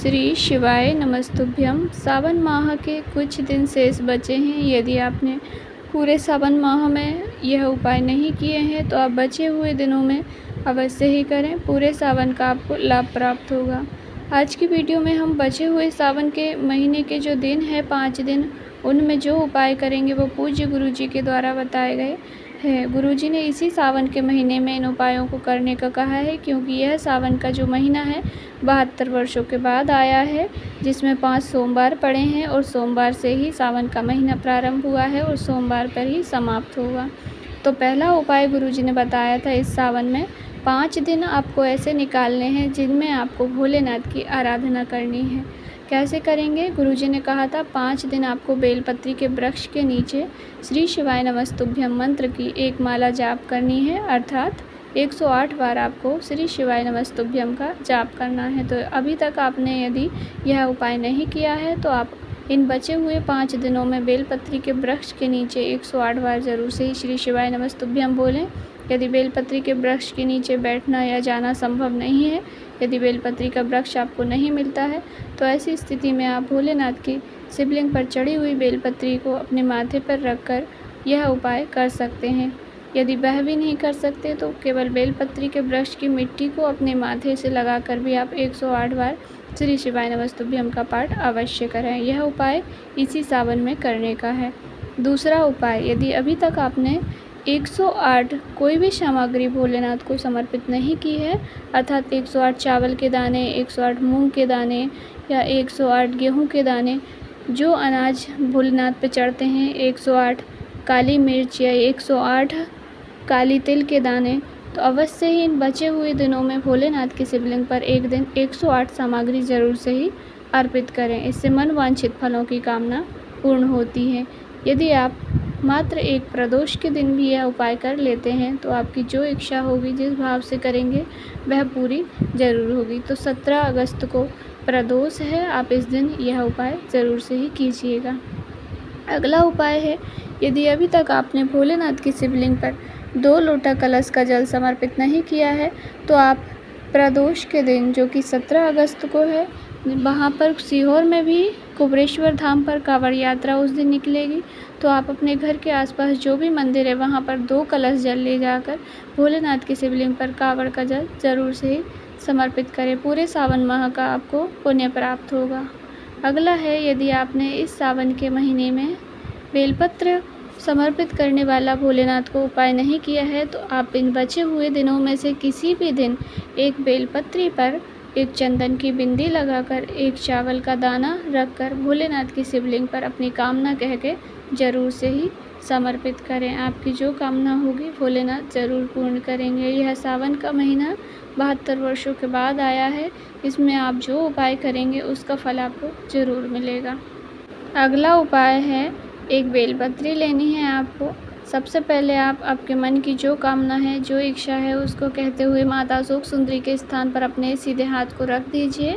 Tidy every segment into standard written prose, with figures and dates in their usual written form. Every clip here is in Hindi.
श्री शिवाय नमस्तुभ्यं। सावन माह के कुछ दिन शेष बचे हैं। यदि आपने पूरे सावन माह में यह उपाय नहीं किए हैं तो आप बचे हुए दिनों में अवश्य ही करें। पूरे सावन का आपको लाभ प्राप्त होगा। आज की वीडियो में हम बचे हुए सावन के महीने के जो दिन है 5 दिन, उनमें जो उपाय करेंगे वो पूज्य गुरुजी के द्वारा बताए गए हैं। गुरुजी ने इसी सावन के महीने में इन उपायों को करने का कहा है, क्योंकि यह सावन का जो महीना है 72 वर्षों के बाद आया है, जिसमें 5 सोमवार पड़े हैं और सोमवार से ही सावन का महीना प्रारंभ हुआ है और सोमवार पर ही समाप्त होगा। तो पहला उपाय गुरुजी ने बताया था, इस सावन में 5 दिन आपको ऐसे निकालने हैं जिनमें आपको भोलेनाथ की आराधना करनी है। कैसे करेंगे? गुरुजी ने कहा था 5 दिन आपको बेलपत्री के वृक्ष के नीचे श्री शिवाय नमस्तुभ्यं मंत्र की एक माला जाप करनी है, अर्थात 108 बार आपको श्री शिवाय नमस्तुभ्यं का जाप करना है। तो अभी तक आपने यदि यह उपाय नहीं किया है तो आप इन बचे हुए 5 दिनों में बेलपत्री के वृक्ष के नीचे 108 बार ज़रूर से ही श्री शिवाय नमस्तुभ्यं बोलें। यदि बेलपत्री के वृक्ष के नीचे बैठना या जाना संभव नहीं है, यदि बेलपत्री का वृक्ष आपको नहीं मिलता है, तो ऐसी स्थिति में आप भोलेनाथ की शिवलिंग पर चढ़ी हुई बेलपत्री को अपने माथे पर रखकर यह उपाय कर सकते हैं। यदि वह भी नहीं कर सकते तो केवल बेलपत्री के वृक्ष की मिट्टी को अपने माथे से लगाकर भी आप 108 बार श्री शिवाय नमस्तुभ्यं का पाठ अवश्य करें। यह उपाय इसी सावन में करने का है। दूसरा उपाय, यदि अभी तक आपने 108 कोई भी सामग्री भोलेनाथ को समर्पित नहीं की है, अर्थात 108 चावल के दाने, 108 मूंग के दाने या 108 गेहूं के दाने, जो अनाज भोलेनाथ पे चढ़ते हैं, 108 काली मिर्च या 108 काली तिल के दाने, तो अवश्य ही इन बचे हुए दिनों में भोलेनाथ की शिवलिंग पर एक दिन 108 सामग्री ज़रूर से ही अर्पित करें। इससे मनवांछित फलों की कामना पूर्ण होती है। यदि आप मात्र एक प्रदोष के दिन भी यह उपाय कर लेते हैं तो आपकी जो इच्छा होगी, जिस भाव से करेंगे वह पूरी ज़रूर होगी। तो 17 अगस्त को प्रदोष है, आप इस दिन यह उपाय ज़रूर से ही कीजिएगा। अगला उपाय है, यदि अभी तक आपने भोलेनाथ की शिवलिंग पर 2 लोटा कलश का जल समर्पित नहीं किया है तो आप प्रदोष के दिन, जो कि 17 अगस्त को है, वहाँ पर सीहोर में भी कुबरेश्वर धाम पर कांवड़ यात्रा उस दिन निकलेगी। तो आप अपने घर के आसपास जो भी मंदिर है वहाँ पर 2 कलश जल ले जाकर भोलेनाथ की शिवलिंग पर कांवड़ का जल ज़रूर से ही समर्पित करें। पूरे सावन माह का आपको पुण्य प्राप्त होगा। अगला है, यदि आपने इस सावन के महीने में बेलपत्र समर्पित करने वाला भोलेनाथ को उपाय नहीं किया है तो आप इन बचे हुए दिनों में से किसी भी दिन एक बेलपत्री पर एक चंदन की बिंदी लगाकर एक चावल का दाना रखकर भोलेनाथ की शिवलिंग पर अपनी कामना कह के ज़रूर से ही समर्पित करें। आपकी जो कामना होगी भोलेनाथ ज़रूर पूर्ण करेंगे। यह सावन का महीना 72 वर्षों के बाद आया है। इसमें आप जो उपाय करेंगे उसका फल आपको ज़रूर मिलेगा। अगला उपाय है, एक बेलपत्री लेनी है आपको। सबसे पहले आप आपके मन की जो कामना है, जो इच्छा है, उसको कहते हुए माता सुख सुंदरी के स्थान पर अपने सीधे हाथ को रख दीजिए।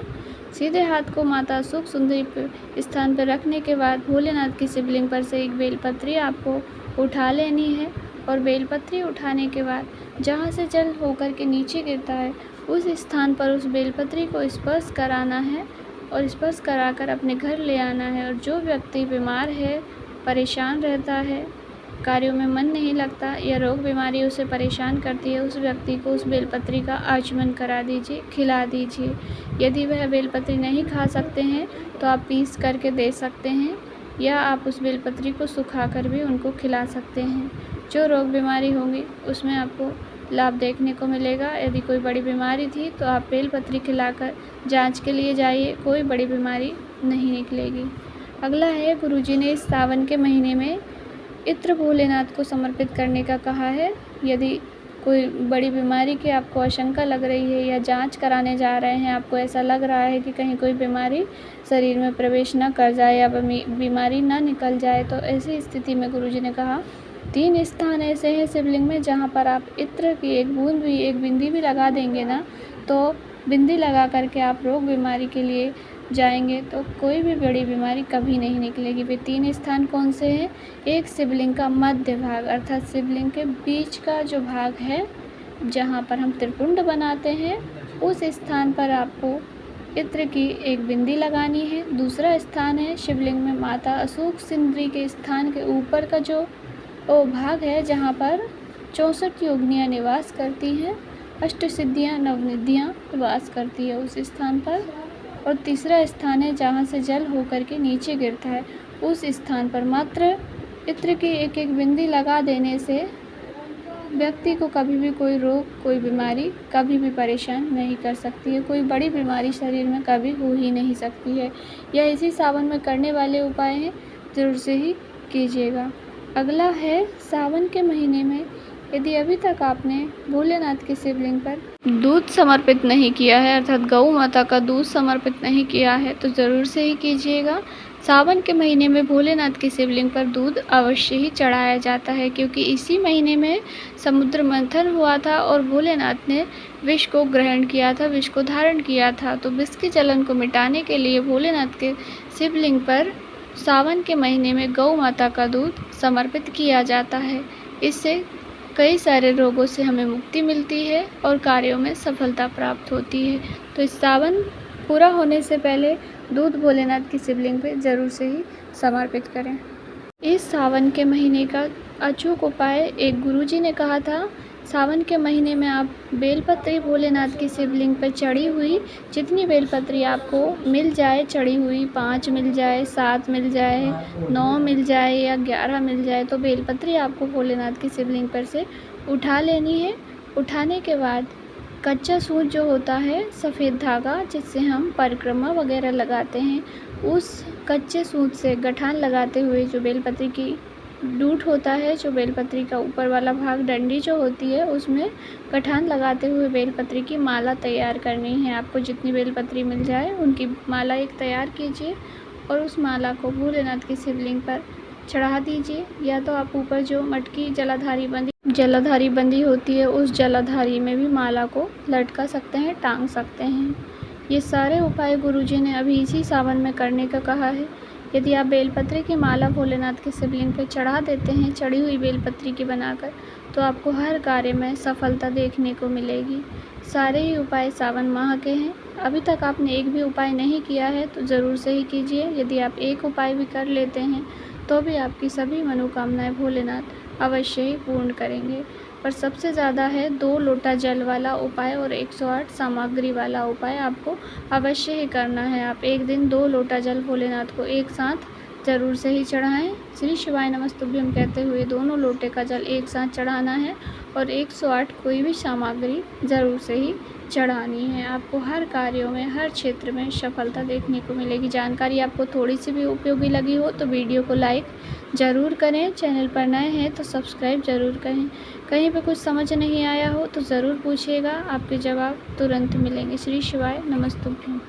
सीधे हाथ को माता सुख सुंदरी स्थान पर रखने के बाद भोलेनाथ की शिवलिंग पर से एक बेलपत्री आपको उठा लेनी है और बेलपत्री उठाने के बाद जहाँ से जल होकर के नीचे गिरता है उस स्थान पर उस बेलपत्री को स्पर्श कराना है और स्पर्श कराकर अपने घर ले आना है। और जो व्यक्ति बीमार है, परेशान रहता है, कार्यों में मन नहीं लगता या रोग बीमारी उसे परेशान करती है, उस व्यक्ति को उस बेलपत्री का आचमन करा दीजिए, खिला दीजिए। यदि वह बेलपत्री नहीं खा सकते हैं तो आप पीस करके दे सकते हैं या आप उस बेलपत्री को सुखा कर भी उनको खिला सकते हैं। जो रोग बीमारी होंगी उसमें आपको लाभ देखने को मिलेगा। यदि कोई बड़ी बीमारी थी तो आप बेलपत्री खिलाकर जांच के लिए जाइए, कोई बड़ी बीमारी नहीं निकलेगी। अगला है, गुरुजी ने इस सावन के महीने में इत्र भोलेनाथ को समर्पित करने का कहा है। यदि कोई बड़ी बीमारी की आपको आशंका लग रही है या जांच कराने जा रहे हैं, आपको ऐसा लग रहा है कि कहीं कोई बीमारी शरीर में प्रवेश न कर जाए या बीमारी ना निकल जाए, तो ऐसी स्थिति में गुरुजी ने कहा 3 स्थान ऐसे हैं शिवलिंग में जहाँ पर आप इत्र की एक बूंद भी, एक बिंदी भी लगा देंगे ना, तो बिंदी लगा करके आप रोग बीमारी के लिए जाएंगे तो कोई भी बड़ी बीमारी कभी नहीं निकलेगी। वे 3 स्थान कौन से हैं? एक, शिवलिंग का मध्य भाग, अर्थात शिवलिंग के बीच का जो भाग है जहाँ पर हम त्रिपुंड बनाते हैं, उस स्थान पर आपको इत्र की एक बिंदी लगानी है। दूसरा स्थान है शिवलिंग में माता अशोक सिंदरी के स्थान के ऊपर का जो भाग है जहाँ पर 64 योगिनियाँ निवास करती हैं, अष्टसिद्धियाँ नवनिधियाँ निवास करती है उस स्थान पर। और तीसरा स्थान है जहाँ से जल होकर के नीचे गिरता है, उस स्थान पर मात्र इत्र की एक एक बिंदी लगा देने से व्यक्ति को कभी भी कोई रोग, कोई बीमारी कभी भी परेशान नहीं कर सकती है। कोई बड़ी बीमारी शरीर में कभी हो ही नहीं सकती है। यह इसी सावन में करने वाले उपाय हैं, ज़रूर से ही कीजिएगा। अगला है सावन के महीने में यदि अभी तक आपने भोलेनाथ के शिवलिंग पर दूध समर्पित नहीं किया है, अर्थात गौ माता का दूध समर्पित नहीं किया है, तो ज़रूर से ही कीजिएगा। सावन के महीने में भोलेनाथ के शिवलिंग पर दूध अवश्य ही चढ़ाया जाता है, क्योंकि इसी महीने में समुद्र मंथन हुआ था और भोलेनाथ ने विष को ग्रहण किया था, विष को धारण किया था। तो विष की जलन को मिटाने के लिए भोलेनाथ के शिवलिंग पर सावन के महीने में गौ माता का दूध समर्पित किया जाता है। इससे कई सारे रोगों से हमें मुक्ति मिलती है और कार्यों में सफलता प्राप्त होती है। तो इस सावन पूरा होने से पहले दूध भोलेनाथ की शिवलिंग पे ज़रूर से ही समर्पित करें। इस सावन के महीने का अचूक उपाय एक गुरुजी ने कहा था, सावन के महीने में आप बेलपत्री भोलेनाथ की शिवलिंग पर चढ़ी हुई जितनी बेलपत्री आपको मिल जाए, चढ़ी हुई 5 मिल जाए, 7 मिल जाए, 9 मिल जाए या 11 मिल जाए, तो बेलपत्री आपको भोलेनाथ की शिवलिंग पर से उठा लेनी है। उठाने के बाद कच्चा सूत जो होता है, सफ़ेद धागा जिससे हम परिक्रमा वगैरह लगाते हैं, उस कच्चे सूत से गठान लगाते हुए जो बेलपत्री की डूट होता है, जो बेलपत्री का ऊपर वाला भाग डंडी जो होती है, उसमें गठान लगाते हुए बेलपत्री की माला तैयार करनी है। आपको जितनी बेलपत्री मिल जाए उनकी माला एक तैयार कीजिए और उस माला को भोलेनाथ की शिवलिंग पर चढ़ा दीजिए। या तो आप ऊपर जो मटकी जलाधारी बंदी होती है, उस जलाधारी में भी माला को लटका सकते हैं, टांग सकते हैं। ये सारे उपाय गुरुजी ने अभी इसी सावन में करने का कहा है। यदि आप बेलपत्री की माला भोलेनाथ के शिवलिंग पर चढ़ा देते हैं, चढ़ी हुई बेलपत्री की बनाकर, तो आपको हर कार्य में सफलता देखने को मिलेगी। सारे ही उपाय सावन माह के हैं। अभी तक आपने एक भी उपाय नहीं किया है तो ज़रूर से ही कीजिए। यदि आप एक उपाय भी कर लेते हैं तो भी आपकी सभी मनोकामनाएं भोलेनाथ अवश्य ही पूर्ण करेंगे। पर सबसे ज़्यादा है 2 लोटा जल वाला उपाय और 108 सामग्री वाला उपाय आपको अवश्य ही करना है। आप एक दिन 2 लोटा जल भोलेनाथ को एक साथ ज़रूर से ही चढ़ाएं। श्री शिवाय नमस्तुभ्यम कहते हुए दोनों लोटे का जल एक साथ चढ़ाना है और 108 कोई भी सामग्री ज़रूर से ही चढ़ानी है। आपको हर कार्यों में, हर क्षेत्र में सफलता देखने को मिलेगी। जानकारी आपको थोड़ी सी भी उपयोगी लगी हो तो वीडियो को लाइक ज़रूर करें। चैनल पर नए हैं तो सब्सक्राइब ज़रूर करें। कहीं पे कुछ समझ नहीं आया हो तो ज़रूर पूछिएगा, आपके जवाब तुरंत मिलेंगे। श्री शिवाय नमस्तुभ्यम।